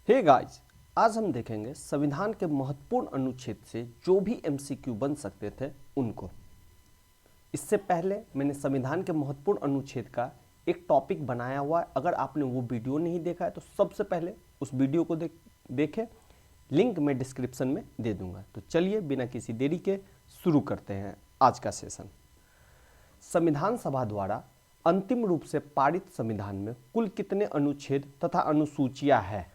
Hey guys, आज हम देखेंगे संविधान के महत्वपूर्ण अनुच्छेद से जो भी एमसीक्यू बन सकते थे उनको। इससे पहले मैंने संविधान के महत्वपूर्ण अनुच्छेद का एक टॉपिक बनाया हुआ है। अगर आपने वो वीडियो नहीं देखा है तो सबसे पहले उस वीडियो को देखें, लिंक मैं डिस्क्रिप्शन में दे दूंगा। तो चलिए बिना किसी देरी के शुरू करते हैं आज का सेशन। संविधान सभा द्वारा अंतिम रूप से पारित संविधान में कुल कितने अनुच्छेद तथा अनुसूचियां हैं?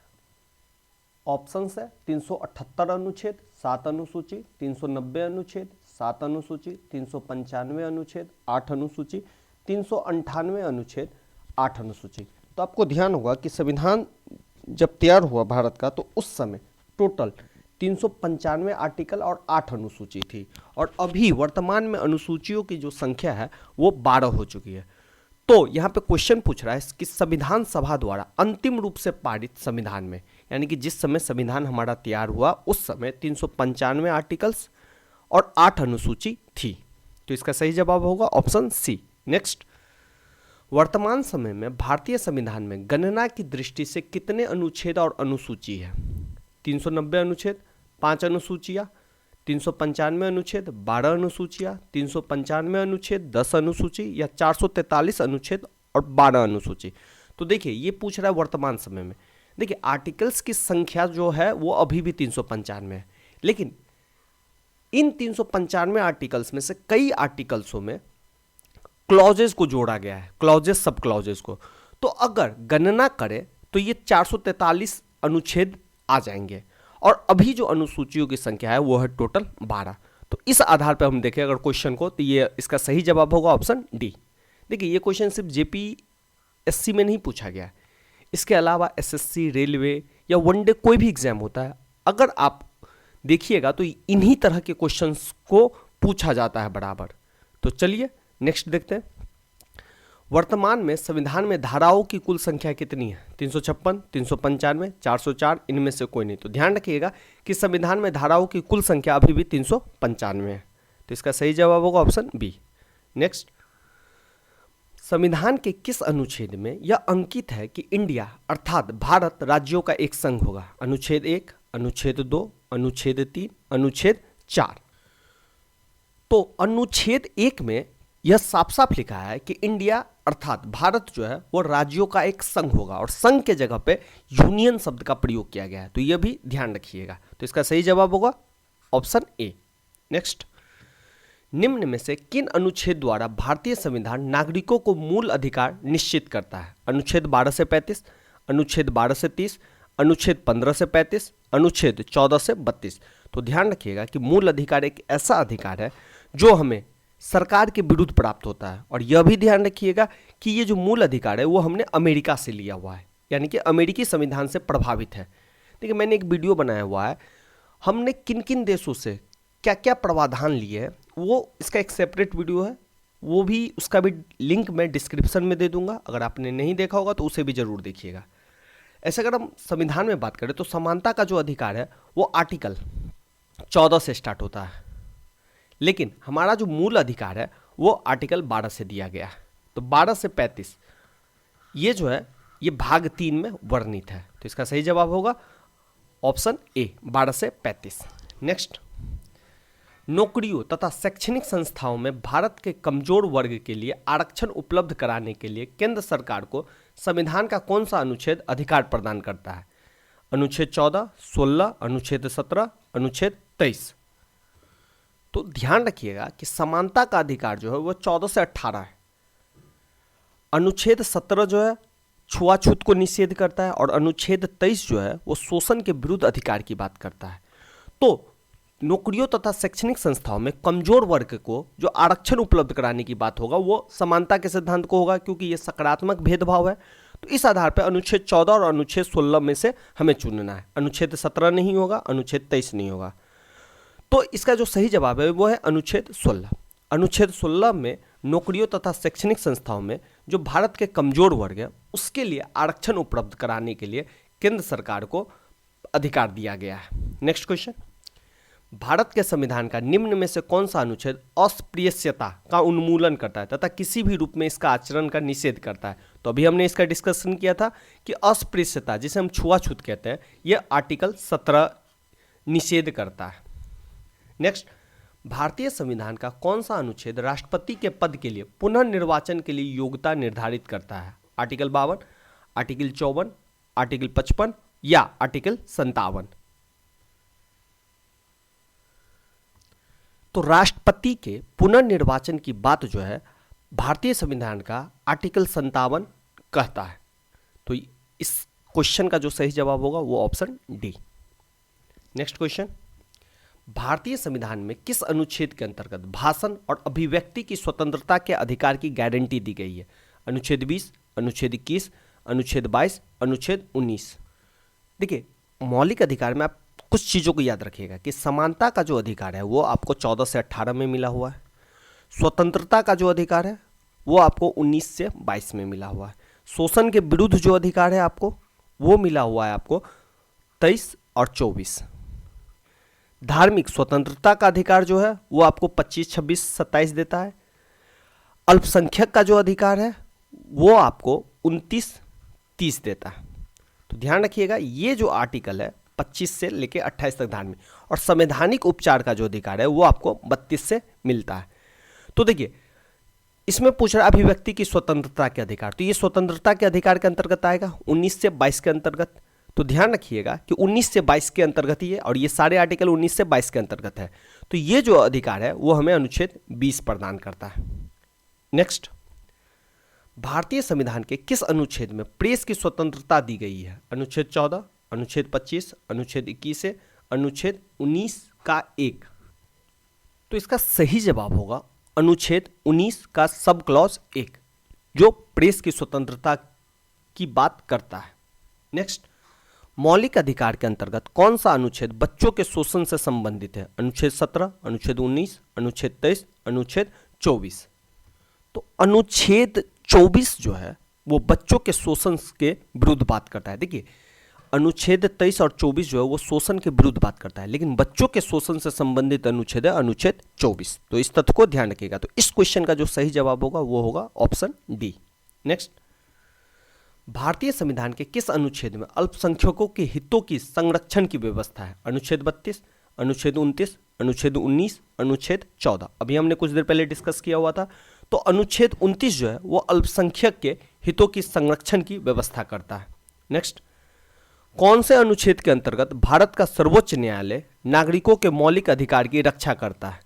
ऑप्शंस है 378 अनुच्छेद, 7 अनुसूची, 390 अनुच्छेद, 7 अनुसूची, 395 अनुच्छेद, 8 अनुसूची, 398 अनुच्छेद, 8 अनुसूची। तो आपको ध्यान होगा कि संविधान जब तैयार हुआ भारत का तो उस समय टोटल 395 आर्टिकल और 8 अनुसूची थी, और अभी वर्तमान में अनुसूचियों की जो संख्या है वो 12 हो चुकी है। तो यहाँ पे क्वेश्चन पूछ रहा है कि संविधान सभा द्वारा अंतिम रूप से पारित संविधान में, यानी कि जिस समय संविधान हमारा तैयार हुआ उस समय 395 आर्टिकल्स और 8 अनुसूची थी। तो इसका सही जवाब होगा ऑप्शन सी। नेक्स्ट, वर्तमान समय में भारतीय संविधान में गणना की दृष्टि से कितने अनुच्छेद और अनुसूची है? 390 अनुच्छेद, 5 अनुसूचियाँ, 395 अनुच्छेद, 12 अनुसूचियाँ, 395 अनुच्छेद, 10 अनुसूची, या 443 अनुच्छेद और 12 अनुसूची। तो देखिए ये पूछ रहा है वर्तमान समय में। देखिए आर्टिकल्स की संख्या जो है वो अभी भी 395 है, लेकिन इन 395 आर्टिकल्स में से कई आर्टिकल्सों में क्लॉजेस को जोड़ा गया है, क्लॉजेस सब क्लॉजेस को। तो अगर गणना करें तो ये 443 अनुच्छेद आ जाएंगे, और अभी जो अनुसूचियों की संख्या है वो है टोटल 12। तो इस आधार पर हम देखें अगर क्वेश्चन को, तो ये इसका सही जवाब होगा ऑप्शन डी। देखिए ये क्वेश्चन सिर्फ जेपीएससी में नहीं पूछा गया है, इसके अलावा एसएससी, रेलवे या वनडे कोई भी एग्जाम होता है, अगर आप देखिएगा तो इन्हीं तरह के क्वेश्चंस को पूछा जाता है बराबर। तो चलिए नेक्स्ट देखते हैं। वर्तमान में संविधान में धाराओं की कुल संख्या कितनी है? 356, 395, 404, इनमें से कोई नहीं। तो ध्यान रखिएगा कि संविधान में धाराओं की कुल संख्या अभी भी 395 है। तो इसका सही जवाब होगा ऑप्शन बी। नेक्स्ट, संविधान के किस अनुच्छेद में यह अंकित है कि इंडिया अर्थात भारत राज्यों का एक संघ होगा? अनुच्छेद 1, अनुच्छेद 2, अनुच्छेद 3, अनुच्छेद 4। तो अनुच्छेद 1 में यह साफ साफ लिखा है कि इंडिया अर्थात भारत जो है वो राज्यों का एक संघ होगा, और संघ के जगह पे यूनियन शब्द का प्रयोग किया गया है। तो यह भी ध्यान रखिएगा। तो इसका सही जवाब होगा ऑप्शन ए। नेक्स्ट, निम्न में से किन अनुच्छेद द्वारा भारतीय संविधान नागरिकों को मूल अधिकार निश्चित करता है? अनुच्छेद 12 से 35, अनुच्छेद 12 से 30, अनुच्छेद 15 से 35, अनुच्छेद 14 से 32। तो ध्यान रखिएगा कि मूल अधिकार एक ऐसा अधिकार है जो हमें सरकार के विरुद्ध प्राप्त होता है, और यह भी ध्यान रखिएगा कि ये जो मूल अधिकार है वो हमने अमेरिका से लिया हुआ है, यानी कि अमेरिकी संविधान से प्रभावित है। देखिए मैंने एक वीडियो बनाया हुआ है, हमने किन किन देशों से क्या क्या प्रावधान लिए हैं, वो इसका एक सेपरेट वीडियो है, वो भी उसका भी लिंक मैं डिस्क्रिप्शन में दे दूंगा। अगर आपने नहीं देखा होगा तो उसे भी जरूर देखिएगा। ऐसे अगर हम संविधान में बात करें तो समानता का जो अधिकार है वो आर्टिकल 14 से स्टार्ट होता है, लेकिन हमारा जो मूल अधिकार है वो आर्टिकल 12 से दिया गया है। तो 12 से 35 ये जो है ये भाग 3 में वर्णित है। तो इसका सही जवाब होगा ऑप्शन ए, 12 से 35। नेक्स्ट, नौकरियों तथा शैक्षणिक संस्थाओं में भारत के कमजोर वर्ग के लिए आरक्षण उपलब्ध कराने के लिए केंद्र सरकार को संविधान का कौन सा अनुच्छेद अधिकार प्रदान करता है? अनुच्छेद 14, 16, अनुच्छेद 17, अनुच्छेद 23। तो ध्यान रखिएगा कि समानता का अधिकार जो है वो 14 से 18 है। अनुच्छेद 17 जो है छुआछूत को निषेध करता है, और अनुच्छेद 23 जो है वो शोषण के विरुद्ध अधिकार की बात करता है। तो नौकरियों तथा शैक्षणिक संस्थाओं में कमजोर वर्ग को जो आरक्षण उपलब्ध कराने की बात होगा वो समानता के सिद्धांत को होगा, क्योंकि ये सकारात्मक भेदभाव है। तो इस आधार पर अनुच्छेद 14 और अनुच्छेद 16 में से हमें चुनना है। अनुच्छेद 17 नहीं होगा, अनुच्छेद 23 नहीं होगा। तो इसका जो सही जवाब है वो है अनुच्छेद 16। अनुच्छेद 16 में नौकरियों तथा शैक्षणिक संस्थाओं में जो भारत के कमजोर वर्ग है उसके लिए आरक्षण उपलब्ध कराने के लिए केंद्र सरकार को अधिकार दिया गया है। नेक्स्ट क्वेश्चन, भारत के संविधान का निम्न में से कौन सा अनुच्छेद अस्पृश्यता का उन्मूलन करता है तथा किसी भी रूप में इसका आचरण का निषेध करता है? तो अभी हमने इसका डिस्कशन किया था कि अस्पृश्यता, जिसे हम छुआछूत कहते हैं, यह आर्टिकल 17 निषेध करता है। नेक्स्ट, भारतीय संविधान का कौन सा अनुच्छेद राष्ट्रपति के पद के लिए पुनर्निर्वाचन के लिए योग्यता निर्धारित करता है? आर्टिकल 52, आर्टिकल 54, आर्टिकल 55 या आर्टिकल 57? तो राष्ट्रपति के पुनर्निर्वाचन की बात जो है भारतीय संविधान का आर्टिकल 57 कहता है। तो इस क्वेश्चन का जो सही जवाब होगा वो ऑप्शन डी। नेक्स्ट क्वेश्चन, भारतीय संविधान में किस अनुच्छेद के अंतर्गत भाषण और अभिव्यक्ति की स्वतंत्रता के अधिकार की गारंटी दी गई है? अनुच्छेद 20, अनुच्छेद 21, अनुच्छेद 22, अनुच्छेद 19? देखिए, मौलिक अधिकार में आप कुछ चीज़ों को याद रखिएगा कि समानता का जो अधिकार है वो आपको 14 से 18 में मिला हुआ है। स्वतंत्रता का जो अधिकार है वो आपको 19 से 22 में मिला हुआ है। शोषण के विरुद्ध जो अधिकार है आपको वो मिला हुआ है आपको 23 और 24। धार्मिक स्वतंत्रता का अधिकार जो है वो आपको 25, 26, 27 देता है। अल्पसंख्यक का जो अधिकार है वो आपको 29, 30 देता है। तो ध्यान रखिएगा, ये जो आर्टिकल है 25 से लेके 28 तक धार्मिक, और संवैधानिक उपचार का जो अधिकार है वो आपको 32 से मिलता है। तो देखिए, इसमें पूछ रहा है अभिव्यक्ति की स्वतंत्रता के अधिकार, तो ये स्वतंत्रता के अधिकार के अंतर्गत आएगा 19 से 22 के अंतर्गत। तो ध्यान रखिएगा कि 19 से 22 के अंतर्गत ही है और ये सारे आर्टिकल 19 से 22 के अंतर्गत है। तो ये जो अधिकार है वो हमें अनुच्छेद 20 प्रदान करता है। नेक्स्ट, भारतीय संविधान के किस अनुच्छेद में प्रेस की स्वतंत्रता दी गई है? अनुच्छेद 14, अनुच्छेद 25, अनुच्छेद 21 से अनुच्छेद 19 का 1? तो इसका सही जवाब होगा अनुच्छेद 19 का सब क्लॉज 1, जो प्रेस की स्वतंत्रता की बात करता है। नेक्स्ट, मौलिक अधिकार के अंतर्गत कौन सा अनुच्छेद बच्चों के शोषण से संबंधित है? अनुच्छेद 17, अनुच्छेद 19, अनुच्छेद 23, अनुच्छेद 24? तो अनुच्छेद 24 जो है वो बच्चों के शोषण के विरुद्ध बात करता है। देखिए, अनुच्छेद 23 और 24 जो है वो शोषण के विरुद्ध बात करता है, लेकिन बच्चों के शोषण से संबंधित अनुच्छेद है अनुच्छेद 24। तो इस तथ्य को ध्यान रखिएगा। तो इस क्वेश्चन का जो सही जवाब होगा वो होगा ऑप्शन डी। नेक्स्ट, भारतीय संविधान के किस अनुच्छेद में अल्पसंख्यकों के हितों की संरक्षण की व्यवस्था है? अनुच्छेद 32, अनुच्छेद 29, अनुच्छेद 19, अनुच्छेद 14? अभी हमने कुछ देर पहले डिस्कस किया हुआ था। तो अनुच्छेद 29 जो है वो अल्पसंख्यक के हितों की संरक्षण की व्यवस्था करता है। नेक्स्ट, कौन से अनुच्छेद के अंतर्गत भारत का सर्वोच्च न्यायालय नागरिकों के मौलिक अधिकार की रक्षा करता है?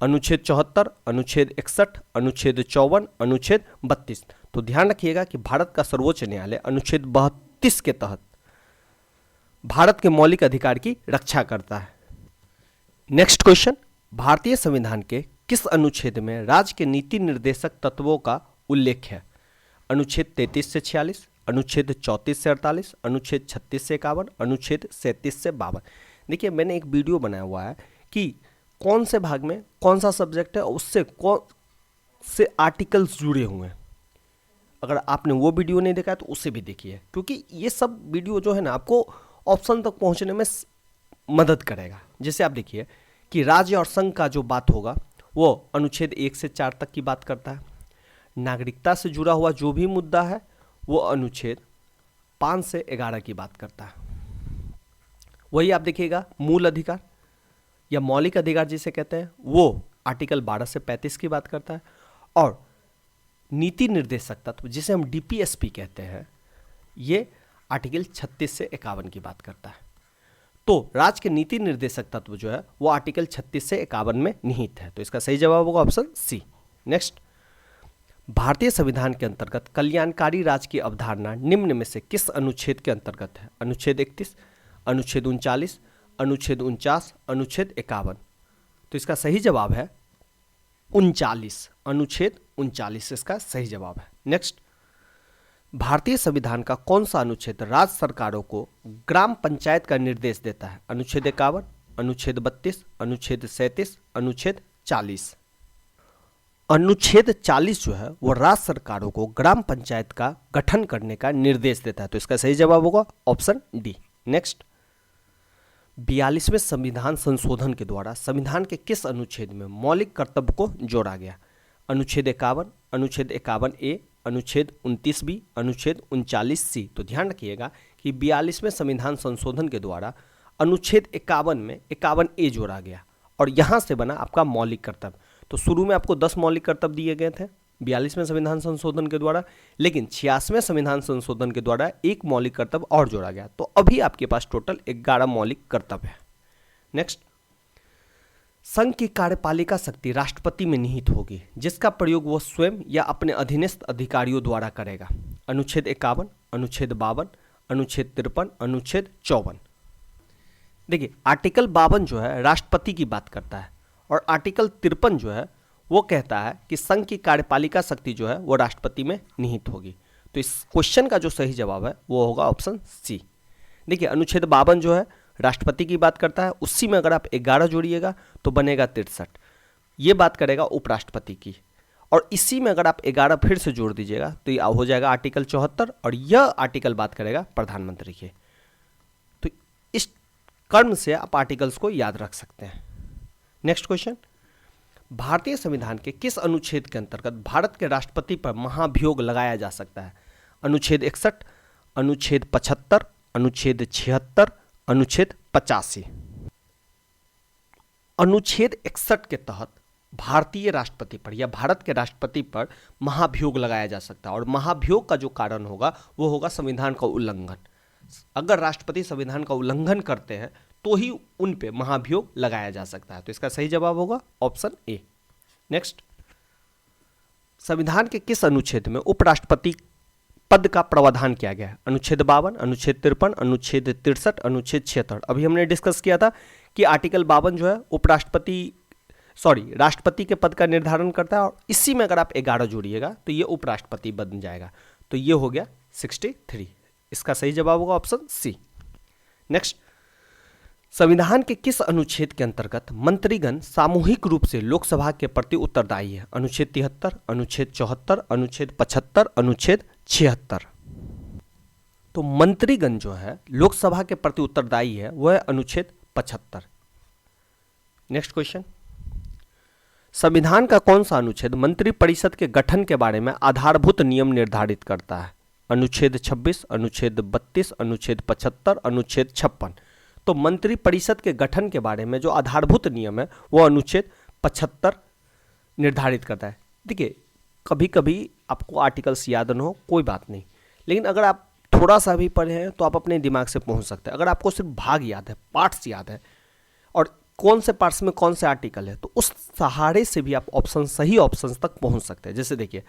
अनुच्छेद 74, अनुच्छेद 61, अनुच्छेद 54, अनुच्छेद 32? तो ध्यान रखिएगा कि भारत का सर्वोच्च न्यायालय अनुच्छेद 32 के तहत भारत के मौलिक अधिकार की रक्षा करता है। नेक्स्ट क्वेश्चन, भारतीय संविधान के किस अनुच्छेद में राज्य के नीति निर्देशक तत्वों का उल्लेख है? अनुच्छेद 33 से 46, अनुच्छेद 34 से 48, अनुच्छेद 36 से 51, अनुच्छेद 37 से 52? देखिए, मैंने एक वीडियो बनाया हुआ है कि कौन से भाग में कौन सा सब्जेक्ट है, उससे कौन से आर्टिकल्स जुड़े हुए हैं। अगर आपने वो वीडियो नहीं देखा है तो उसे भी देखिए, क्योंकि ये सब वीडियो जो है ना आपको ऑप्शन तक पहुंचने में मदद करेगा। जैसे आप देखिए कि राज्य और संघ का जो बात होगा वो अनुच्छेद 1 से 4 तक की बात करता है। नागरिकता से जुड़ा हुआ जो भी मुद्दा है वो अनुच्छेद 5 से 11 की बात करता है। वही आप देखिएगा मूल अधिकार या मौलिक अधिकार जिसे कहते हैं वो आर्टिकल 12 से 35 की बात करता है, और नीति निर्देशक तत्व जिसे हम डीपीएसपी कहते हैं ये आर्टिकल 36 से 51 की बात करता है। तो राज्य के नीति निर्देशक तत्व जो है वो आर्टिकल 36 से 51 में निहित है। तो इसका सही जवाब होगा ऑप्शन सी। नेक्स्ट, भारतीय संविधान के अंतर्गत कल्याणकारी राज्य की अवधारणा निम्न में से किस अनुच्छेद के अंतर्गत है? अनुच्छेद 31, अनुच्छेद 39, अनुच्छेद 49, अनुच्छेद 51? तो इसका सही जवाब है 39, अनुच्छेद 39 इसका सही जवाब है। नेक्स्ट, भारतीय संविधान का कौन सा अनुच्छेद राज्य सरकारों को ग्राम पंचायत का निर्देश देता है? अनुच्छेद 51, अनुच्छेद 32, अनुच्छेद 37, अनुच्छेद 40? अनुच्छेद 40 जो है वो राज्य सरकारों को ग्राम पंचायत का गठन करने का निर्देश देता है। तो इसका सही जवाब होगा ऑप्शन डी। नेक्स्ट, 42वें संविधान संशोधन के द्वारा संविधान के किस अनुच्छेद में मौलिक कर्तव्य को जोड़ा गया? अनुच्छेद 51, अनुच्छेद 51A, अनुच्छेद 29B, अनुच्छेद 39C। तो ध्यान रखिएगा कि 42वें संविधान संशोधन के द्वारा अनुच्छेद 51 में 51A जोड़ा गया और यहाँ से बना आपका मौलिक कर्तव्य। तो शुरू में आपको 10 मौलिक कर्तव्य दिए गए थे 42वें संविधान संशोधन के द्वारा, लेकिन 86वें संविधान संशोधन के द्वारा एक मौलिक कर्तव्य और जोड़ा गया। तो अभी आपके पास टोटल 11 मौलिक कर्तव्य है। नेक्स्ट, संघ की कार्यपालिका शक्ति राष्ट्रपति में निहित होगी जिसका प्रयोग वह स्वयं या अपने अधीनस्थ अधिकारियों द्वारा करेगा। अनुच्छेद 51, अनुच्छेद 52, अनुच्छेद 53, अनुच्छेद 54। देखिए, आर्टिकल 52 जो है राष्ट्रपति की बात करता है और आर्टिकल 53 जो है वो कहता है कि संघ की कार्यपालिका शक्ति जो है वो राष्ट्रपति में निहित होगी। तो इस क्वेश्चन का जो सही जवाब है वो होगा ऑप्शन सी। देखिए, अनुच्छेद 52 जो है राष्ट्रपति की बात करता है, उसी में अगर आप 11 जोड़िएगा तो बनेगा 63। ये बात करेगा उपराष्ट्रपति की, और इसी में अगर आप 11 फिर से जोड़ दीजिएगा तो ये हो जाएगा आर्टिकल 74, और यह आर्टिकल बात करेगा प्रधानमंत्री की। तो इस कर्म से आप आर्टिकल्स को याद रख सकते हैं। नेक्स्ट क्वेश्चन, भारतीय संविधान के किस अनुच्छेद के अंतर्गत भारत के राष्ट्रपति पर महाभियोग लगाया जा सकता है? अनुच्छेद 61, अनुच्छेद 75, अनुच्छेद 76, अनुच्छेद 85। अनुच्छेद 61 के तहत भारतीय राष्ट्रपति पर या भारत के राष्ट्रपति पर महाभियोग लगाया जा सकता है, और महाभियोग का जो कारण होगा वो होगा संविधान का उल्लंघन। अगर राष्ट्रपति संविधान का उल्लंघन करते हैं तो ही उन पे महाभियोग लगाया जा सकता है। तो इसका सही जवाब होगा ऑप्शन ए। नेक्स्ट, संविधान के किस अनुच्छेद में उपराष्ट्रपति पद का प्रावधान किया गया है? अनुच्छेद 52, अनुच्छेद 53, अनुच्छेद 63, अनुच्छेद 76। अभी हमने डिस्कस किया था कि आर्टिकल 52 जो है राष्ट्रपति के पद का निर्धारण करता है, और इसी में अगर आप 11 जोड़िएगा तो ये उपराष्ट्रपति बन जाएगा। तो ये हो गया 63। इसका सही जवाब होगा ऑप्शन सी। नेक्स्ट, संविधान के किस अनुच्छेद के अंतर्गत मंत्रीगण सामूहिक रूप से लोकसभा के प्रति उत्तरदायी है? अनुच्छेद 73, अनुच्छेद 74, अनुच्छेद 75, अनुच्छेद 76। तो मंत्रीगण जो है लोकसभा के प्रति उत्तरदायी है वह है अनुच्छेद 75। नेक्स्ट क्वेश्चन, संविधान का कौन सा अनुच्छेद मंत्रिपरिषद के गठन के बारे में आधारभूत नियम निर्धारित करता है? अनुच्छेद 26, अनुच्छेद 32, अनुच्छेद 75, अनुच्छेद 56। तो मंत्रिपरिषद के गठन के बारे में जो आधारभूत नियम है वो अनुच्छेद 75 निर्धारित करता है। देखिए, कभी कभी आपको आर्टिकल्स याद न हो कोई बात नहीं, लेकिन अगर आप थोड़ा सा भी पढ़े हैं तो आप अपने दिमाग से पहुंच सकते हैं। अगर आपको सिर्फ भाग याद है, पार्ट्स याद है, और कौन से पार्ट्स में कौन से आर्टिकल है, तो उस सहारे से भी आप सही ऑप्शन तक पहुंच सकते हैं। जैसे देखिए,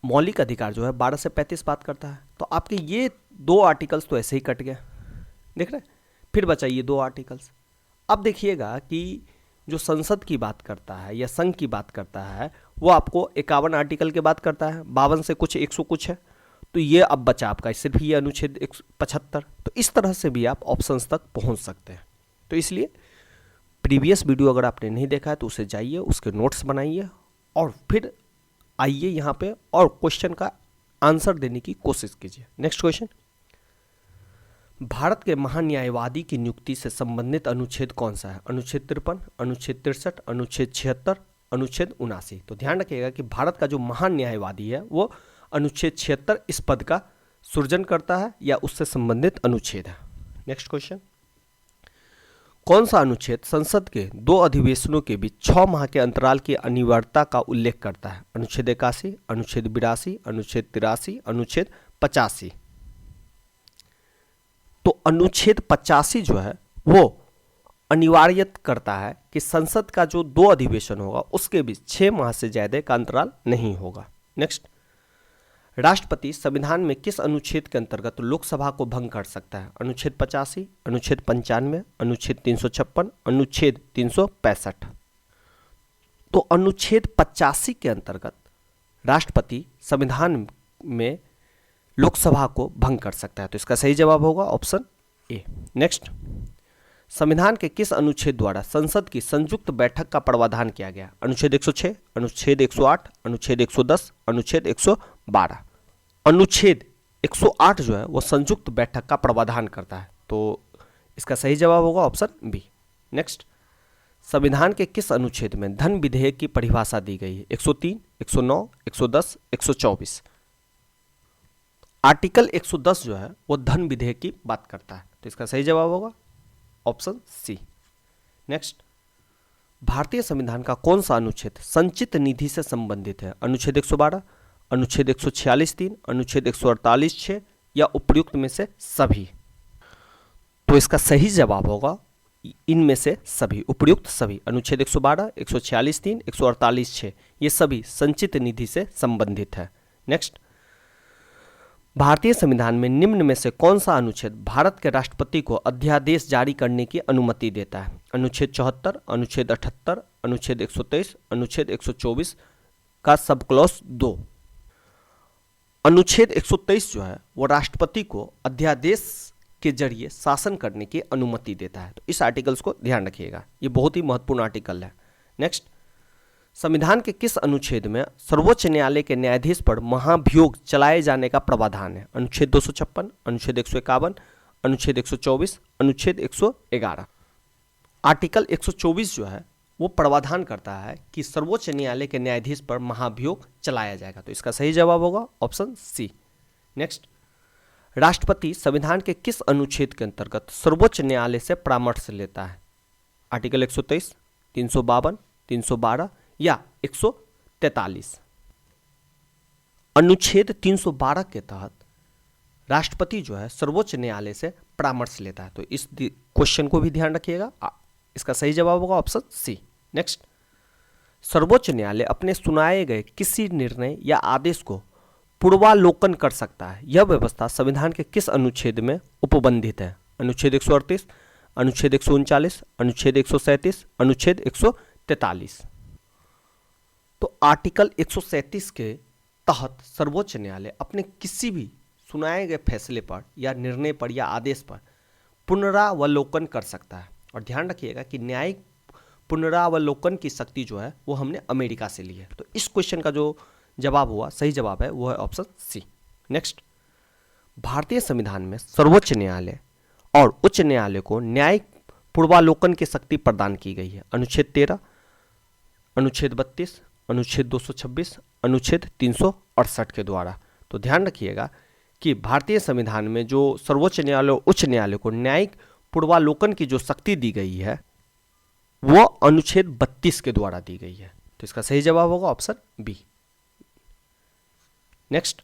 मौलिक अधिकार जो है 12 से 35 बात करता है, तो आपके ये 2 आर्टिकल्स तो ऐसे ही कट गए, देख रहे हैं। फिर बचाइए 2 आर्टिकल्स। अब देखिएगा कि जो संसद की बात करता है या संघ की बात करता है वो आपको 51 आर्टिकल की बात करता है, 52 से कुछ 100 कुछ है, तो ये अब बचा आपका सिर्फ ये अनुच्छेद 75। तो इस तरह से भी आप ऑप्शंस तक पहुंच सकते हैं। तो इसलिए प्रीवियस वीडियो अगर आपने नहीं देखा है तो उसे जाइए, उसके नोट्स बनाइए और फिर आइए यहाँ पे और क्वेश्चन का आंसर देने की कोशिश कीजिए। नेक्स्ट क्वेश्चन, भारत के महान्यायवादी की नियुक्ति से संबंधित अनुच्छेद कौन सा है? अनुच्छेद 53, अनुच्छेद 63, अनुच्छेद 76, अनुच्छेद 79। तो ध्यान रखिएगा कि भारत का जो महान्यायवादी है वो अनुच्छेद 76 इस पद का सृजन करता है या उससे संबंधित अनुच्छेद है। नेक्स्ट क्वेश्चन, कौन सा अनुच्छेद संसद के 2 अधिवेशनों के बीच 6 माह के अंतराल की अनिवार्यता का उल्लेख करता है? अनुच्छेद 81, अनुच्छेद 82, अनुच्छेद 83, अनुच्छेद 85। तो अनुच्छेद 85 जो है वो अनिवार्य करता है कि संसद का जो 2 अधिवेशन होगा उसके बीच 6 माह से ज्यादा का अंतराल नहीं होगा। नेक्स्ट, राष्ट्रपति संविधान में किस अनुच्छेद के अंतर्गत लोकसभा को भंग कर सकता है? अनुच्छेद 85, अनुच्छेद 95, अनुच्छेद 356, अनुच्छेद 365। तो अनुच्छेद 85 के अंतर्गत राष्ट्रपति संविधान में लोकसभा को भंग कर सकता है। तो इसका सही जवाब होगा ऑप्शन ए। नेक्स्ट, संविधान के किस अनुच्छेद द्वारा संसद की संयुक्त बैठक का प्रावधान किया गया? अनुच्छेद 106, अनुच्छेद 108, अनुच्छेद 110, अनुच्छेद 112। अनुच्छेद 108 जो है वो संयुक्त बैठक का प्रावधान करता है। तो इसका सही जवाब होगा ऑप्शन बी। नेक्स्ट, संविधान के किस अनुच्छेद में धन विधेयक की परिभाषा दी गई है? 103, 109, 110, 124। आर्टिकल 110 जो है वो धन विधेयक की बात करता है, तो इसका सही जवाब होगा ऑप्शन सी। नेक्स्ट, भारतीय संविधान का कौन सा अनुच्छेद संचित निधि से संबंधित है? अनुच्छेद 112, अनुच्छेद 146(3), अनुच्छेद 148(6) या उपर्युक्त में से सभी? तो इसका सही जवाब होगा इनमें से सभी, उपर्युक्त सभी। अनुच्छेद 112, 146(3), 148(6) ये सभी संचित निधि से संबंधित है। नेक्स्ट, भारतीय संविधान में निम्न में से कौन सा अनुच्छेद भारत के राष्ट्रपति को अध्यादेश जारी करने की अनुमति देता है? अनुच्छेद 74, अनुच्छेद 78, अनुच्छेद 123, अनुच्छेद 124 का सब क्लॉज 2। अनुच्छेद 123 जो है वो राष्ट्रपति को अध्यादेश के जरिए शासन करने की अनुमति देता है, तो इस आर्टिकल्स को ध्यान रखिएगा, ये बहुत ही महत्वपूर्ण आर्टिकल है। नेक्स्ट, संविधान के किस अनुच्छेद में सर्वोच्च न्यायालय के न्यायाधीश पर महाभियोग चलाए जाने का प्रावधान है? अनुच्छेद 256, अनुच्छेद 151, अनुच्छेद 124, अनुच्छेद 111। आर्टिकल 124 जो है वो प्रावधान करता है कि सर्वोच्च न्यायालय के न्यायाधीश पर महाभियोग चलाया जाएगा, तो इसका सही जवाब होगा ऑप्शन सी। नेक्स्ट, राष्ट्रपति संविधान के किस अनुच्छेद के अंतर्गत सर्वोच्च न्यायालय से परामर्श लेता है? आर्टिकल 123, 352, 312 या 143? अनुच्छेद 312 के तहत राष्ट्रपति जो है सर्वोच्च न्यायालय से परामर्श लेता है, तो इस क्वेश्चन को भी ध्यान रखिएगा, इसका सही जवाब होगा ऑप्शन सी। नेक्स्ट, सर्वोच्च न्यायालय अपने सुनाए गए किसी निर्णय या आदेश को पूर्वालोकन कर सकता है, यह व्यवस्था संविधान के किस अनुच्छेद में उपबंधित है? अनुच्छेद 138, अनुच्छेद 139, अनुच्छेद 137, अनुच्छेद 143? तो आर्टिकल 137 के तहत सर्वोच्च न्यायालय अपने किसी भी सुनाए गए फैसले पर या निर्णय पर या आदेश पर पुनरावलोकन कर सकता है, और ध्यान रखिएगा कि न्यायिक पुनरावलोकन की शक्ति जो है वो हमने अमेरिका से ली है, तो इस क्वेश्चन का जो जवाब हुआ, सही जवाब है वो है ऑप्शन सी। नेक्स्ट, भारतीय संविधान में सर्वोच्च न्यायालय और उच्च न्यायालय को न्यायिक पूर्वालोकन की शक्ति प्रदान की गई है। अनुच्छेद 13, अनुच्छेद 32, अनुच्छेद 226, अनुच्छेद 368 के द्वारा। तो ध्यान रखिएगा कि भारतीय संविधान में जो सर्वोच्च न्यायालय और उच्च न्यायालय को न्यायिक पूर्वालोकन की जो शक्ति दी गई है वो अनुच्छेद 32 के द्वारा दी गई है, तो इसका सही जवाब होगा ऑप्शन बी। नेक्स्ट,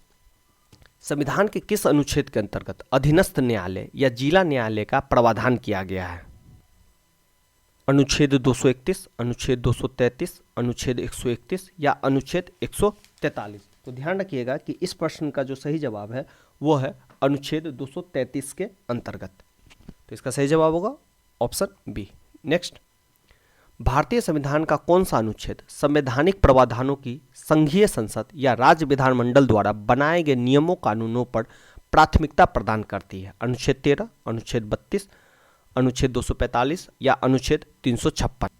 संविधान के किस अनुच्छेद के अंतर्गत अधीनस्थ न्यायालय या जिला न्यायालय का प्रावधान किया गया है? अनुच्छेद 231, अनुच्छेद 233, अनुच्छेद 131 या अनुच्छेद 143? तो ध्यान रखिएगा कि इस प्रश्न का जो सही जवाब है वो है अनुच्छेद 233 के अंतर्गत, तो इसका सही जवाब होगा ऑप्शन बी। नेक्स्ट, भारतीय संविधान का कौन सा अनुच्छेद संवैधानिक प्रावधानों की संघीय संसद या राज्य विधानमंडल द्वारा बनाए गए नियमों कानूनों पर प्राथमिकता प्रदान करती है? अनुच्छेद 13, अनुच्छेद 32, अनुच्छेद 245 या अनुच्छेद 356?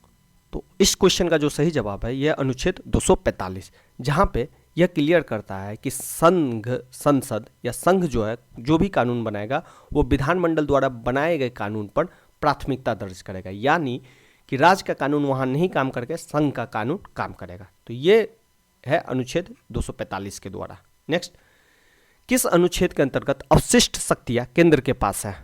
तो इस क्वेश्चन का जो सही जवाब है यह अनुच्छेद 245, जहां पे यह क्लियर करता है कि संसद या संघ जो है जो भी कानून बनाएगा वो विधानमंडल द्वारा बनाए गए कानून पर प्राथमिकता दर्ज करेगा, यानी कि राज्य का कानून वहां नहीं काम करके संघ का कानून काम करेगा, तो ये है अनुच्छेद 245 के द्वारा। नेक्स्ट, किस अनुच्छेद के अंतर्गत अवशिष्ट शक्तियां केंद्र के पास है?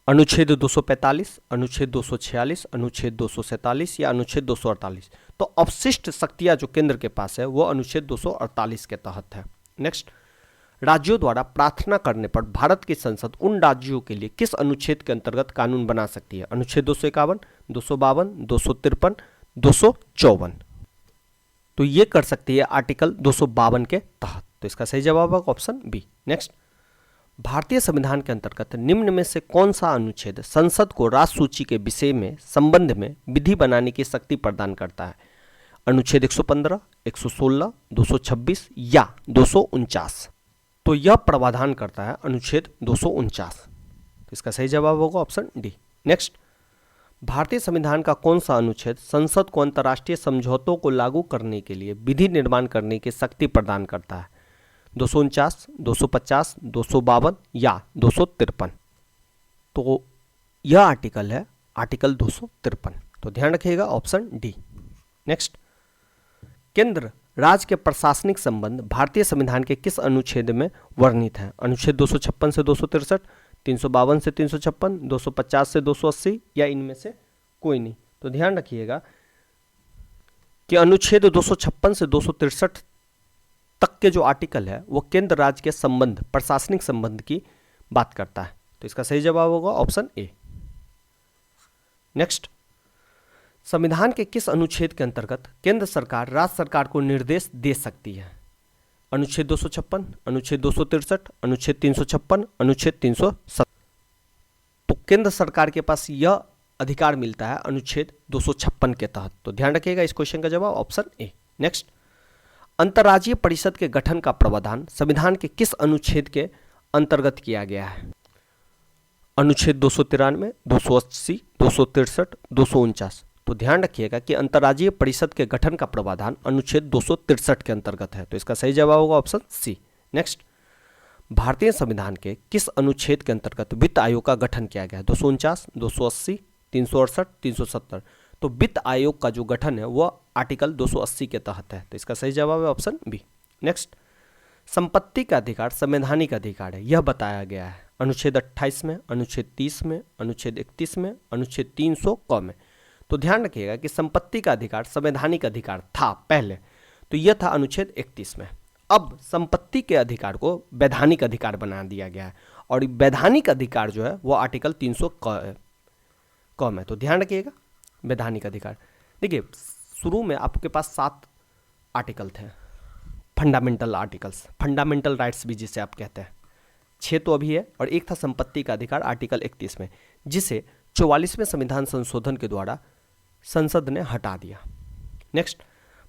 अनुच्छेद 245, अनुच्छेद 246, अनुच्छेद 247 या अनुच्छेद 248? तो अवशिष्ट शक्तियां जो केंद्र के पास है वो अनुच्छेद 248 के तहत है। नेक्स्ट, राज्यों द्वारा प्रार्थना करने पर भारत की संसद उन राज्यों के लिए किस अनुच्छेद के अंतर्गत कानून बना सकती है? अनुच्छेद 251, 252, 253, 254? तो ये कर सकती है आर्टिकल 252 के तहत, तो इसका सही जवाब है ऑप्शन बी। नेक्स्ट, भारतीय संविधान के अंतर्गत निम्न में से कौन सा अनुच्छेद संसद को राष्ट्र सूची के विषय में संबंध में विधि बनाने की शक्ति प्रदान करता है? अनुच्छेद 115, 116, 226 या 249? तो यह प्रावधान करता है अनुच्छेद 249, तो इसका सही जवाब होगा ऑप्शन डी। नेक्स्ट, भारतीय संविधान का कौन सा अनुच्छेद संसद को अंतर्राष्ट्रीय समझौतों को लागू करने के लिए विधि निर्माण करने की शक्ति प्रदान करता है? 249, 250, 252 या 253? तो यह आर्टिकल है आर्टिकल 253। तो ध्यान रखिएगा ऑप्शन डी। नेक्स्ट, केंद्र राज्य के प्रशासनिक संबंध भारतीय संविधान के किस अनुच्छेद में वर्णित है? अनुच्छेद 256 से 263, 352 से 356, 250 से 280 या इनमें से कोई नहीं। तो ध्यान रखिएगा कि अनुच्छेद 256 से 263 तक के जो आर्टिकल है वो केंद्र राज्य के संबंध, प्रशासनिक संबंध की बात करता है। तो इसका सही जवाब होगा ऑप्शन ए। नेक्स्ट, संविधान के किस अनुच्छेद के अंतर्गत केंद्र सरकार राज्य सरकार को निर्देश दे सकती है? अनुच्छेद 256, अनुच्छेद 263, अनुच्छेद 356, अनुच्छेद 370। तो केंद्र सरकार के पास यह अधिकार मिलता है अनुच्छेद 256 के तहत। तो ध्यान रखिएगा इस क्वेश्चन का जवाब ऑप्शन ए। नेक्स्ट, अंतर्राज्यीय परिषद के गठन का प्रावधान संविधान के किस अनुच्छेद के अंतर्गत किया गया है? अनुच्छेद 293, 280, 263, 249। तो ध्यान रखिएगा कि अंतर्राज्यीय परिषद के गठन का प्रावधान अनुच्छेद 263 के अंतर्गत है। तो इसका सही जवाब होगा ऑप्शन सी। नेक्स्ट, भारतीय संविधान के किस अनुच्छेद के अंतर्गत वित्त आयोग का गठन किया गया है? 249, 280, 368, 370। तो वित्त आयोग का जो गठन है वह आर्टिकल 280 के तहत है। तो इसका सही जवाब है ऑप्शन बी। नेक्स्ट, संपत्ति का अधिकार संवैधानिक अधिकार है यह बताया गया है अनुच्छेद 28 में, अनुच्छेद 30 में, अनुच्छेद 31 में, अनुच्छेद 300 क में। तो ध्यान रखिएगा कि संपत्ति का अधिकार संवैधानिक अधिकार था पहले, तो यह था अनुच्छेद 31 में। अब संपत्ति के अधिकार को वैधानिक अधिकार बना दिया गया है और वैधानिक अधिकार जो है वो आर्टिकल 300 क में। तो ध्यान रखिएगा वैधानिक अधिकार। देखिए शुरू में आपके पास 7 आर्टिकल थे, फंडामेंटल आर्टिकल्स, फंडामेंटल राइट्स भी जिसे आप कहते हैं। 6 तो अभी है और एक था संपत्ति का अधिकार आर्टिकल 31 में, जिसे 44वें संविधान संशोधन के द्वारा संसद ने हटा दिया। नेक्स्ट,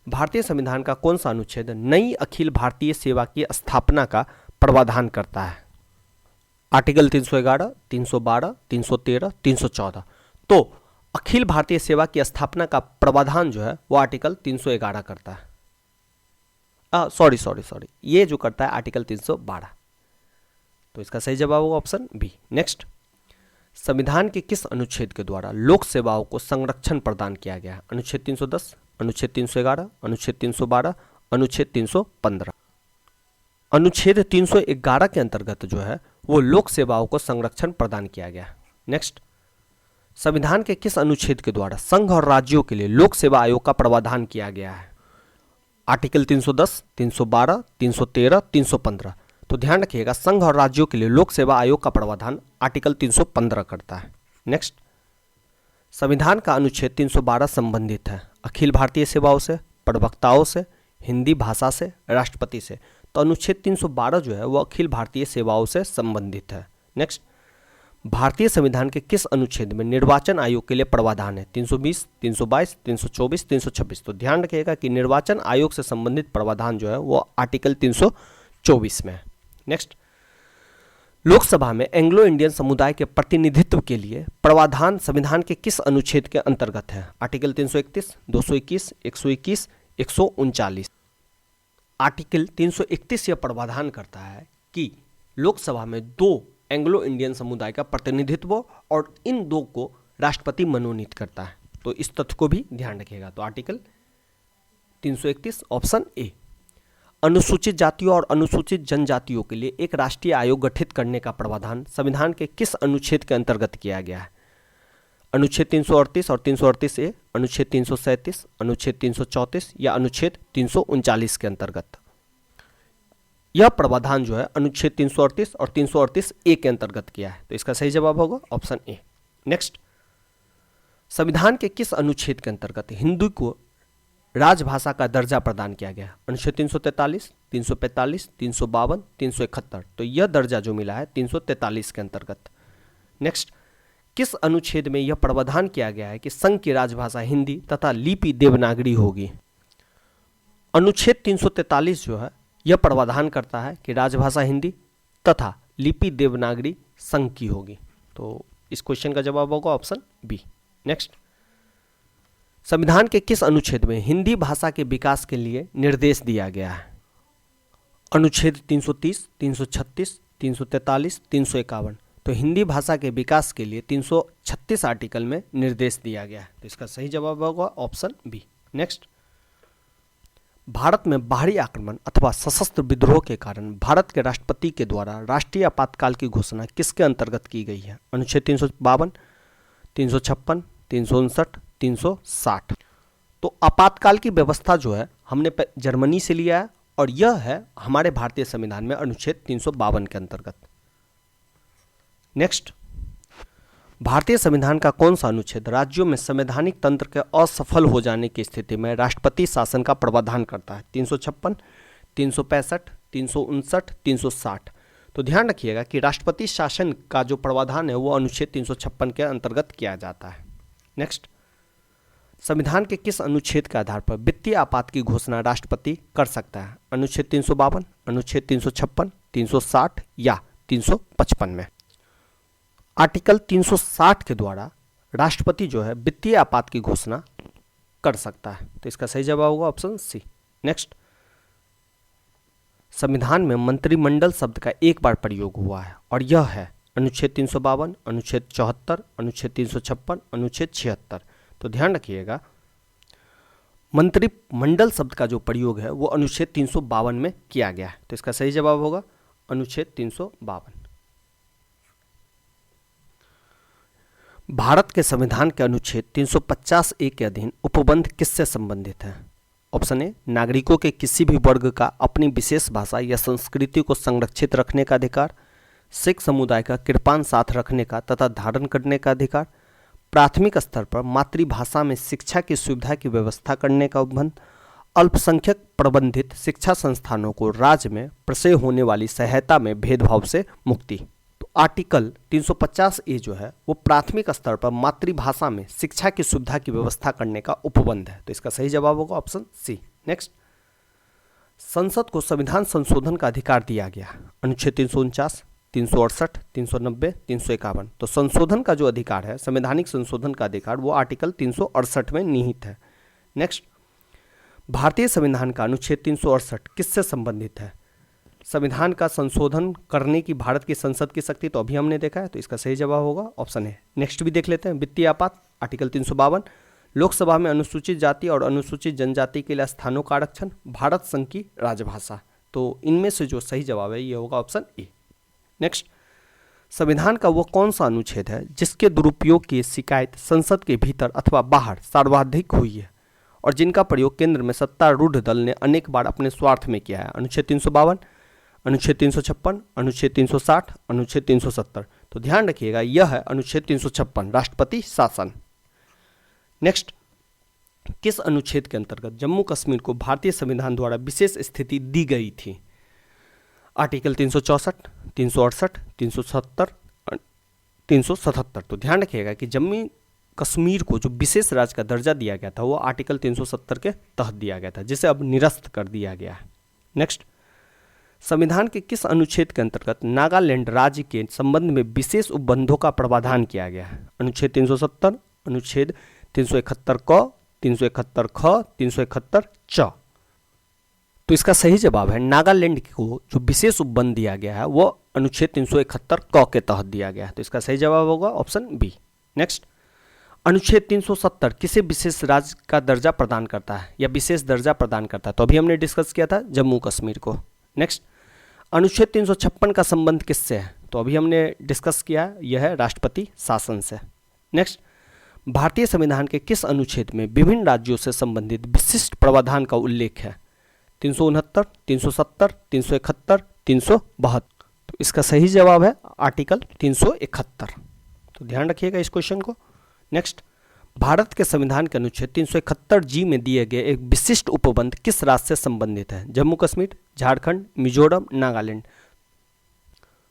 भारतीय संविधान का कौन सा अनुच्छेद नई अखिल भारतीय सेवा की स्थापना का प्रावधान करता है? आर्टिकल 311, 312, 313, 314। तो अखिल भारतीय सेवा की स्थापना का प्रावधान जो है वो आर्टिकल 311 करता है। सॉरी, ये जो करता है आर्टिकल 312। तो इसका सही जवाब होगा ऑप्शन बी। नेक्स्ट, संविधान के किस अनुच्छेद के द्वारा लोक सेवाओं को संरक्षण प्रदान किया गया है? अनुच्छेद 310, अनुच्छेद 311, अनुच्छेद 312, अनुच्छेद 315। अनुच्छेद 311 के अंतर्गत जो है वो लोक सेवाओं को संरक्षण प्रदान किया गया है। नेक्स्ट, संविधान के किस अनुच्छेद के द्वारा संघ और राज्यों के लिए लोक सेवा आयोग का प्रावधान किया गया है? आर्टिकल 310, 312, 313, 315। तो ध्यान रखिएगा संघ और राज्यों के लिए लोक सेवा आयोग का प्रावधान आर्टिकल 315 करता है। नेक्स्ट, संविधान का अनुच्छेद 312 संबंधित है अखिल भारतीय सेवाओं से, प्रवक्ताओं से, हिंदी भाषा से, राष्ट्रपति से। तो अनुच्छेद 312 जो है वो अखिल भारतीय सेवाओं से संबंधित है। नेक्स्ट, भारतीय संविधान के किस अनुच्छेद में निर्वाचन आयोग के लिए प्रावधान है? 320, 322, 324, 326। तो ध्यान रखिएगा कि निर्वाचन आयोग से संबंधित प्रावधान जो है वो आर्टिकल 324 में है। नेक्स्ट, लोकसभा में एंग्लो इंडियन समुदाय के प्रतिनिधित्व के लिए प्रावधान संविधान के किस अनुच्छेद के अंतर्गत है? आर्टिकल 331, 221, 121, 139। आर्टिकल 331 यह प्रावधान करता है कि लोकसभा में 2 एंग्लो इंडियन समुदाय का प्रतिनिधित्व और इन 2 को राष्ट्रपति मनोनीत करता है। तो इस तथ्य को भी ध्यान रखिएगा। तो आर्टिकल 331 ऑप्शन ए। अनुसूचित जातियों और अनुसूचित जनजातियों के लिए एक राष्ट्रीय आयोग गठित करने का प्रावधान संविधान के किस अनुच्छेद के अंतर्गत किया गया है? अनुच्छेद 338 और 338 ए, अनुच्छेद 337, अनुच्छेद 334 या अनुच्छेद 339 के अंतर्गत? यह प्रावधान जो है अनुच्छेद 338 और 338 ए के अंतर्गत किया है। तो इसका सही जवाब होगा ऑप्शन ए। नेक्स्ट, संविधान के किस अनुच्छेद के अंतर्गत हिंदी को राजभाषा का दर्जा प्रदान किया गया? अनुच्छेद 343, 345, 352, 371। तो यह दर्जा जो मिला है 343 के अंतर्गत। नेक्स्ट, किस अनुच्छेद में यह प्रावधान किया गया है कि संघ की राजभाषा हिंदी तथा लिपि देवनागरी होगी? अनुच्छेद 343 जो है यह प्रावधान करता है कि राजभाषा हिंदी तथा लिपि देवनागरी संघ की होगी। तो इस क्वेश्चन का जवाब होगा ऑप्शन बी। नेक्स्ट, संविधान के किस अनुच्छेद में हिंदी भाषा के विकास के लिए निर्देश दिया गया है? अनुच्छेद 330, 336, 343, 351। तो हिंदी भाषा के विकास के लिए 336 आर्टिकल में निर्देश दिया गया है। तो इसका सही जवाब होगा ऑप्शन बी। नेक्स्ट, भारत में बाहरी आक्रमण अथवा सशस्त्र विद्रोह के कारण भारत के राष्ट्रपति के द्वारा राष्ट्रीय आपातकाल की घोषणा किसके अंतर्गत की गई है? अनुच्छेद 352, 356, 359, 360। तो आपातकाल की व्यवस्था जो है हमने जर्मनी से लिया है और यह है हमारे भारतीय संविधान में अनुच्छेद 352 के अंतर्गत। नेक्स्ट, भारतीय संविधान का कौन सा अनुच्छेद राज्यों में संवैधानिक तंत्र के असफल हो जाने की स्थिति में राष्ट्रपति शासन का प्रावधान करता है? 356, 365, 359, 360। तो ध्यान रखिएगा कि राष्ट्रपति शासन का जो प्रावधान है वो अनुच्छेद 356 के अंतर्गत किया जाता है। नेक्स्ट, संविधान के किस अनुच्छेद के आधार पर वित्तीय आपात की घोषणा राष्ट्रपति कर सकता है? अनुच्छेद 352, अनुच्छेद 356, 360 या 355 में? आर्टिकल 360 के द्वारा राष्ट्रपति जो है वित्तीय आपात की घोषणा कर सकता है। तो इसका सही जवाब होगा ऑप्शन सी। नेक्स्ट, संविधान में मंत्रिमंडल शब्द का एक बार प्रयोग हुआ है और यह है अनुच्छेद 352, अनुच्छेद 74, अनुच्छेद 356, अनुच्छेद 76। तो ध्यान रखिएगा मंत्रिमंडल शब्द का जो प्रयोग है वो अनुच्छेद 352 में किया गया है। तो इसका सही जवाब होगा अनुच्छेद 352। भारत के संविधान के अनुच्छेद 350A के अधीन उपबंध किससे संबंधित है? ऑप्शन ए, नागरिकों के किसी भी वर्ग का अपनी विशेष भाषा या संस्कृति को संरक्षित रखने का अधिकार, सिख समुदाय का कृपाण साथ रखने का तथा धारण करने का अधिकार, प्राथमिक स्तर पर मातृभाषा में शिक्षा की सुविधा की व्यवस्था करने का उपबंध, अल्पसंख्यक प्रबंधित शिक्षा संस्थानों को राज्य में प्रशय होने वाली सहायता में भेदभाव से मुक्ति। तो आर्टिकल 350A जो है वो प्राथमिक स्तर पर मातृभाषा में शिक्षा की सुविधा की व्यवस्था करने का उपबंध है। तो इसका सही जवाब होगा ऑप्शन सी। नेक्स्ट, संसद को संविधान संशोधन का अधिकार दिया गया। अनुच्छेद 349, 368, 390, 351। तो संशोधन का जो अधिकार है, संवैधानिक संशोधन का अधिकार, वो आर्टिकल 368 में निहित है। नेक्स्ट, भारतीय संविधान का अनुच्छेद 368 किससे संबंधित है? संविधान का संशोधन करने की भारत की संसद की शक्ति, तो अभी हमने देखा है। तो इसका सही जवाब होगा ऑप्शन है। नेक्स्ट भी देख लेते हैं, वित्तीय आपात आर्टिकल 352, लोकसभा में अनुसूचित जाति और अनुसूचित जनजाति के लिए स्थानों का आरक्षण, भारत संघ की राजभाषा। तो इनमें से जो सही जवाब है ये होगा ऑप्शन ए। नेक्स्ट, संविधान का वो कौन सा अनुच्छेद है जिसके दुरुपयोग की शिकायत संसद के भीतर अथवा बाहर सर्वाधिक हुई है और जिनका प्रयोग केंद्र में सत्तारूढ़ दल ने अनेक बार अपने स्वार्थ में किया है? अनुच्छेद 352, अनुच्छेद 356, अनुच्छेद 360, अनुच्छेद 370। तो ध्यान रखिएगा यह है अनुच्छेद 356 राष्ट्रपति शासन। नेक्स्ट, किस अनुच्छेद के अंतर्गत जम्मू कश्मीर को भारतीय संविधान द्वारा विशेष स्थिति दी गई थी? आर्टिकल 364, 368, 370, 377। तो ध्यान रखिएगा कि जम्मू कश्मीर को जो विशेष राज्य का दर्जा दिया गया था वो आर्टिकल 370 के तहत दिया गया था, जिसे अब निरस्त कर दिया गया है। नेक्स्ट, संविधान के किस अनुच्छेद के अंतर्गत नागालैंड राज्य के संबंध में विशेष उपबंधों का प्रावधान किया गया है? अनुच्छेद 370, अनुच्छेद 371 क, 371 ख, 371 च। तो इसका सही जवाब है नागालैंड को जो विशेष उपबंध दिया गया है वो अनुच्छेद 371 क के तहत दिया गया है। तो इसका सही जवाब होगा ऑप्शन बी। नेक्स्ट, अनुच्छेद 370 किसे विशेष राज्य का दर्जा प्रदान करता है या विशेष दर्जा प्रदान करता है? तो अभी हमने डिस्कस किया था जम्मू कश्मीर को। नेक्स्ट, अनुच्छेद 356 का संबंध किससे है? तो अभी हमने डिस्कस किया, यह है राष्ट्रपति शासन से। नेक्स्ट, भारतीय संविधान के किस अनुच्छेद में विभिन्न राज्यों से संबंधित विशिष्ट प्रावधान का उल्लेख है? 369, 370, 371, 372। तो इसका सही जवाब है आर्टिकल 371। तो ध्यान रखिएगा इस क्वेश्चन को। नेक्स्ट, भारत के संविधान के अनुच्छेद 371G में दिए गए एक विशिष्ट उपबंध किस राज्य से संबंधित है? जम्मू कश्मीर, झारखंड, मिजोरम, नागालैंड।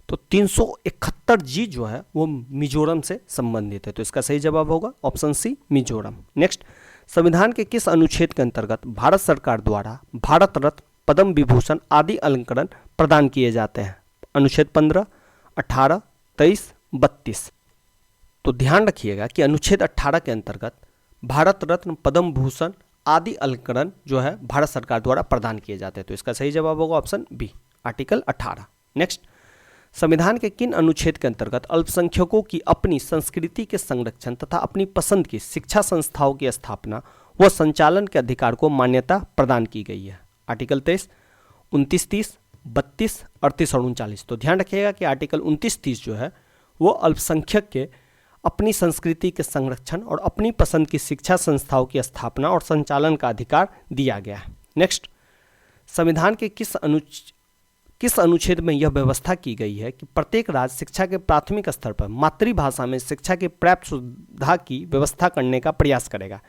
तो 371G जो है वो मिजोरम से संबंधित है। तो इसका सही जवाब होगा ऑप्शन सी, मिजोरम। नेक्स्ट, संविधान के किस अनुच्छेद के अंतर्गत भारत सरकार द्वारा भारत रत्न, पद्म विभूषण आदि अलंकरण प्रदान किए जाते हैं? अनुच्छेद 15, 18, 23, 32। तो ध्यान रखिएगा कि अनुच्छेद 18 के अंतर्गत भारत रत्न, पद्म भूषण आदि अलंकरण जो है भारत सरकार द्वारा प्रदान किए जाते हैं। तो इसका सही जवाब होगा ऑप्शन बी, आर्टिकल 18। नेक्स्ट, संविधान के किन अनुच्छेद के अंतर्गत अल्पसंख्यकों की अपनी संस्कृति के संरक्षण तथा अपनी पसंद की शिक्षा संस्थाओं की स्थापना व संचालन के अधिकार को मान्यता प्रदान की गई है? आर्टिकल 23, 29, 30, 32, 38 और 39। तो ध्यान रखिएगा कि आर्टिकल 29, 30 जो है वो अल्पसंख्यक के अपनी संस्कृति के संरक्षण और अपनी पसंद की शिक्षा संस्थाओं की स्थापना और संचालन का अधिकार दिया गया है। नेक्स्ट, संविधान के किस अनुच्छेद में यह व्यवस्था की गई है कि प्रत्येक राज्य शिक्षा के प्राथमिक स्तर पर मातृभाषा में शिक्षा की पर्याप्त सुविधा की व्यवस्था करने का प्रयास करेगा?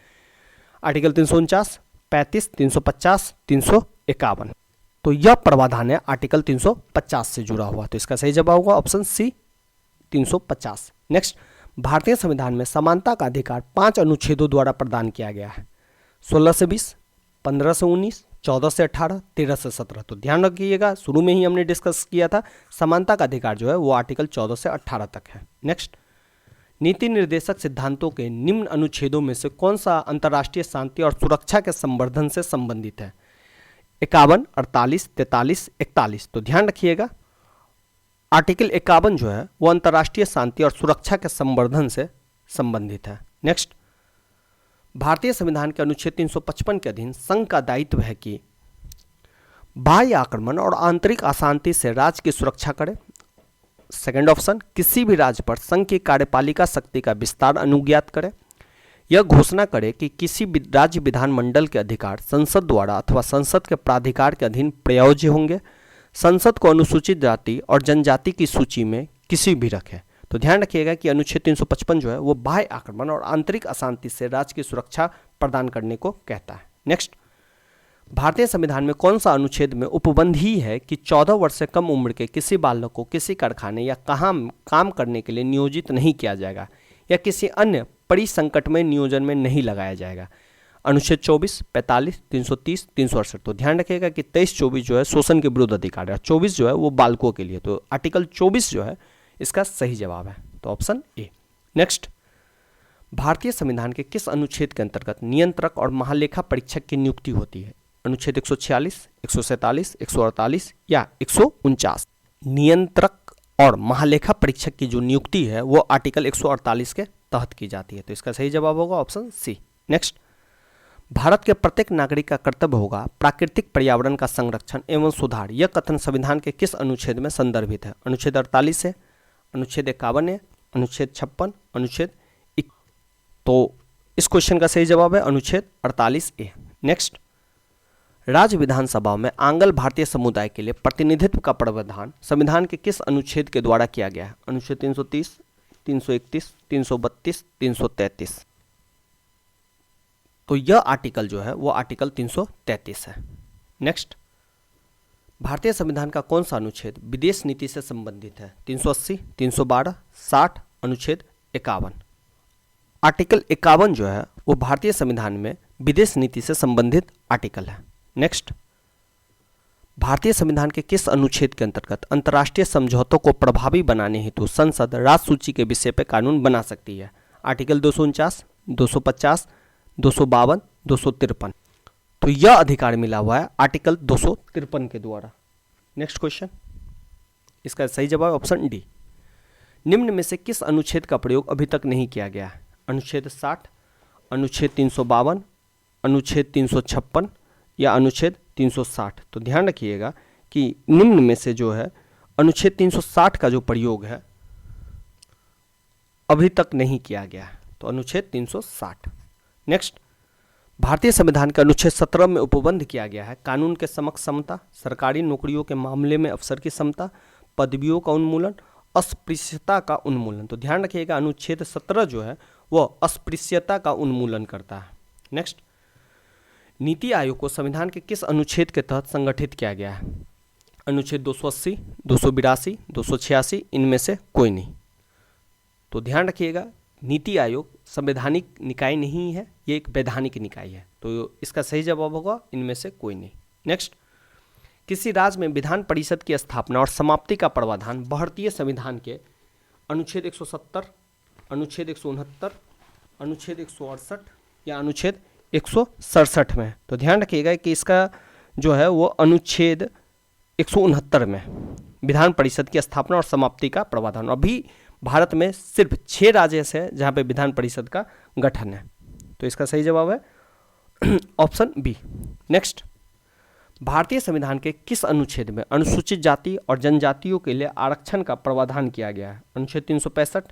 आर्टिकल 349, 35, 350, 351। तो यह प्रावधान है आर्टिकल 350 से जुड़ा हुआ, तो इसका सही जवाब होगा ऑप्शन सी 350। नेक्स्ट, भारतीय संविधान में समानता का अधिकार 5 अनुच्छेदों द्वारा प्रदान किया गया है। 16 से 20, 15 से 19, 14 से 18, 13 से 17। तो ध्यान रखिएगा, शुरू में ही हमने डिस्कस किया था समानता का अधिकार जो है वो आर्टिकल 14 से 18 तक है। नेक्स्ट, नीति निर्देशक सिद्धांतों के निम्न अनुच्छेदों में से कौन सा अंतर्राष्ट्रीय शांति और सुरक्षा के संवर्धन से संबंधित है? 51, 48, 43, 41। तो ध्यान रखिएगा आर्टिकल 51 जो है वो अंतर्राष्ट्रीय शांति और सुरक्षा के संवर्धन से संबंधित है। नेक्स्ट, भारतीय संविधान के अनुच्छेद 355 के अधीन संघ का दायित्व है कि बाह्य आक्रमण और आंतरिक अशांति से राज्य की सुरक्षा करे। सेकंड ऑप्शन, किसी भी राज्य पर संघ की कार्यपालिका शक्ति का विस्तार अनुज्ञात करे। यह घोषणा करे कि किसी भी राज्य विधानमंडल के अधिकार संसद द्वारा अथवा संसद के प्राधिकार के अधीन प्रयोज्य होंगे। संसद को अनुसूचित जाति और जनजाति की सूची में किसी भी रखे। तो ध्यान रखिएगा कि अनुच्छेद 355 जो है वो बाह्य आक्रमण और आंतरिक अशांति से राज्य की सुरक्षा प्रदान करने को कहता है। नेक्स्ट, भारतीय संविधान में कौन सा अनुच्छेद में उपबंधी है कि 14 वर्ष से कम उम्र के किसी बालक को किसी कारखाने या काम करने के लिए नियोजित नहीं किया जाएगा या किसी अन्य परिसंकटमय नियोजन में नहीं लगाया जाएगा? अनुच्छेद 24, 45, 330, 368। तो ध्यान रखिएगा कि 23, 24 जो है शोषण के विरुद्ध अधिकार है, 24 जो है वो बालकों के लिए। तो आर्टिकल 24 जो है इसका सही जवाब है, तो ऑप्शन ए। नेक्स्ट, भारतीय संविधान के किस अनुच्छेद के अंतर्गत नियंत्रक और महालेखा परीक्षक की नियुक्ति होती है? अनुच्छेद 146, 147, 148 या 149। नियंत्रक और महालेखा परीक्षक की जो नियुक्ति है वो आर्टिकल 148 के तहत की जाती है, तो इसका सही जवाब होगा ऑप्शन सी। नेक्स्ट, भारत के प्रत्येक नागरिक का कर्तव्य होगा प्राकृतिक पर्यावरण का संरक्षण एवं सुधार। यह कथन संविधान के किस अनुच्छेद में संदर्भित है? अनुच्छेद 48 है, अनुच्छेद 51 है, अनुच्छेद 56, अनुच्छेद। तो इस क्वेश्चन का सही जवाब है अनुच्छेद 48 ए। नेक्स्ट, राज्य विधानसभा में आंग्ल भारतीय समुदाय के लिए प्रतिनिधित्व का प्रावधान संविधान के किस अनुच्छेद के द्वारा किया गया है? अनुच्छेद 330, 331, 332, 333। तो यह आर्टिकल जो है वो आर्टिकल 333 है। नेक्स्ट, भारतीय संविधान का कौन सा अनुच्छेद विदेश नीति से संबंधित है? 380, 312, 60, अनुच्छेद 51। आर्टिकल 51 जो है वो भारतीय संविधान में विदेश नीति से संबंधित आर्टिकल है। नेक्स्ट, भारतीय संविधान के किस अनुच्छेद के अंतर्गत अंतर्राष्ट्रीय समझौतों को प्रभावी बनाने हेतु संसद राज्य सूची के विषय पर कानून बना सकती है? आर्टिकल 249, 250, 252, 253। तो यह अधिकार मिला हुआ है आर्टिकल 253 के द्वारा। नेक्स्ट क्वेश्चन, इसका सही जवाब ऑप्शन डी। निम्न में से किस अनुच्छेद का प्रयोग अभी तक नहीं किया गया है? अनुच्छेद 60, अनुच्छेद 352, अनुच्छेद 356 या अनुच्छेद 360। तो ध्यान रखिएगा कि निम्न में से जो है अनुच्छेद 360 का जो प्रयोग है अभी तक नहीं किया गया है, तो अनुच्छेद 360। नेक्स्ट, भारतीय संविधान के अनुच्छेद 17 में उपबंध किया गया है कानून के समक्ष समता, सरकारी नौकरियों के मामले में अफसर की समता, पदवियों का उन्मूलन, अस्पृश्यता का उन्मूलन। तो ध्यान रखिएगा अनुच्छेद 17 जो है वह अस्पृश्यता का उन्मूलन करता है। नेक्स्ट, नीति आयोग को संविधान के किस अनुच्छेद के तहत संगठित किया गया है? अनुच्छेद 280, 282, 286, इनमें से कोई नहीं। तो ध्यान रखिएगा नीति आयोग संवैधानिक निकाय नहीं है, ये एक वैधानिक निकाय है, तो इसका सही जवाब होगा इनमें से कोई नहीं। नेक्स्ट, किसी राज्य में विधान परिषद की स्थापना और समाप्ति का प्रावधान भारतीय संविधान के अनुच्छेद 170, अनुच्छेद 169, अनुच्छेद 168 या अनुच्छेद 167 में। तो ध्यान रखिएगा कि इसका जो है वो अनुच्छेद 169 में। विधान परिषद की स्थापना और समाप्ति का प्रावधान। अभी भारत में सिर्फ 6 राज्य ऐसे हैं जहां पे विधान परिषद का गठन है, तो इसका सही जवाब है ऑप्शन बी। नेक्स्ट, भारतीय संविधान के किस अनुच्छेद में अनुसूचित जाति और जनजातियों के लिए आरक्षण का प्रावधान किया गया है? अनुच्छेद 365,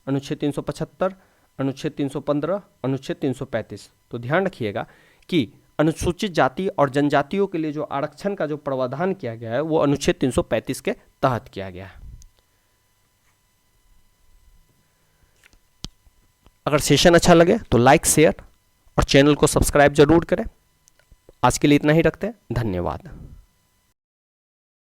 अनुच्छेद 375, अनुच्छेद 315, अनुच्छेद 335। तो ध्यान रखिएगा कि अनुसूचित जाति और जनजातियों के लिए जो आरक्षण का जो प्रावधान किया गया है वो अनुच्छेद 335 के तहत किया गया है। अगर सेशन अच्छा लगे तो लाइक, शेयर और चैनल को सब्सक्राइब जरूर करें। आज के लिए इतना ही रखते हैं, धन्यवाद।